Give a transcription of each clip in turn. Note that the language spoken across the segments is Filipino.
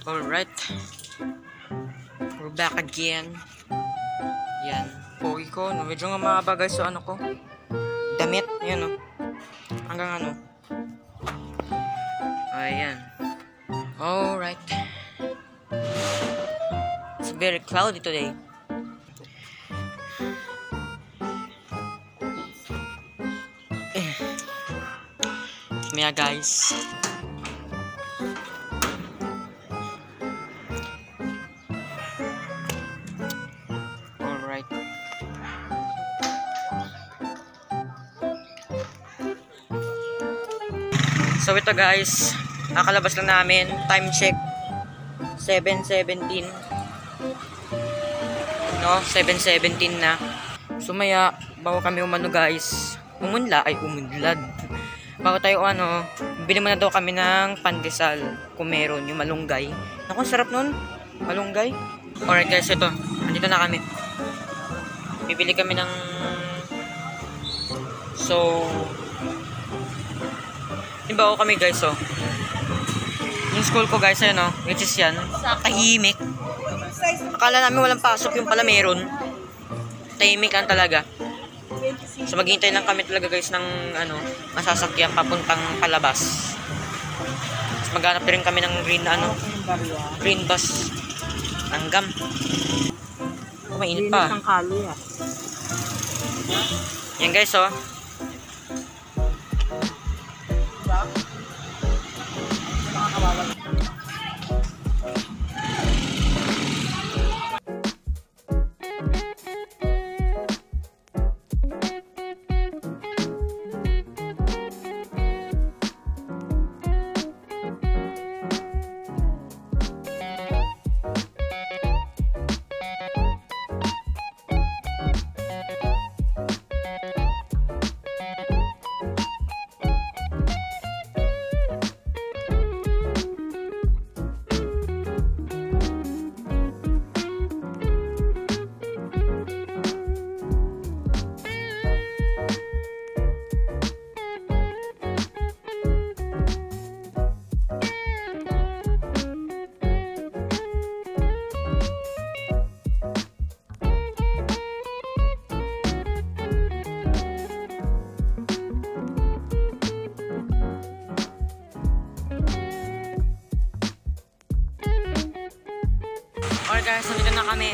Alright. We're back again. Yan. Pogi ko. No? Medyo nga mahaba guys so ano ko. Damit. Yan o. Hanggang ano. Ayan. Alright. It's very cloudy today. Maya guys. Alright. So ito guys, nakalabas lang namin, time check 7:17. No, 7:17 na. So maya, bago kami umano guys, umunlad. Bago tayo ano, bili muna daw kami ng pandesal kung meron, yung malunggay. Naku, sarap nun, malunggay. Alright guys, ito, nandito na kami. Bibili kami ng bago kami guys, yung school ko guys, ayun which is yan, tahimik. Akala namin walang pasok, yung pala meron. Tahimik lang talaga. So maghihintay lang kami talaga guys ng masasakyan papuntang palabas. So maghanap rin kami ng green bus. Anggam. Mainit pa. Yan guys Alright guys, nandito na kami.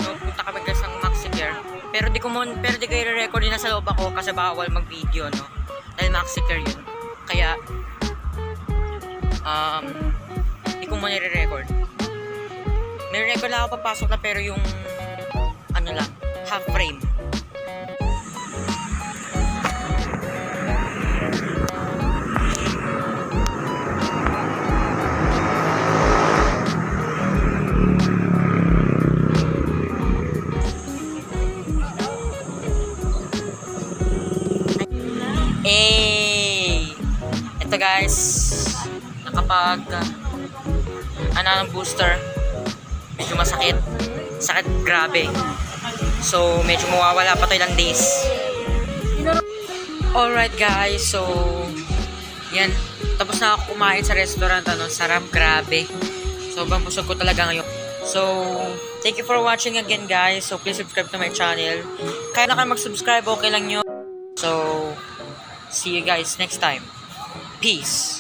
So, punta kami guys ng Maxicare. Pero di ko i-record din na sa loob ako kasi bawal mag-video, no? Dahil Maxicare yun. Kaya, di ko muna i-record. May record lang ako papasok na pero yung, half frame. Ito guys, nakapag ng booster, medyo masakit, grabe. So medyo mawawala pa to ilang days. Alright guys, so yan, tapos na ako kumain sa restaurant, sarap, grabe. Sobrang busog ko talaga ngayon. So thank you for watching again guys. So please subscribe to my channel. Kaya na kayo mag-subscribe, okay lang nyo. So see you guys next time. Peace.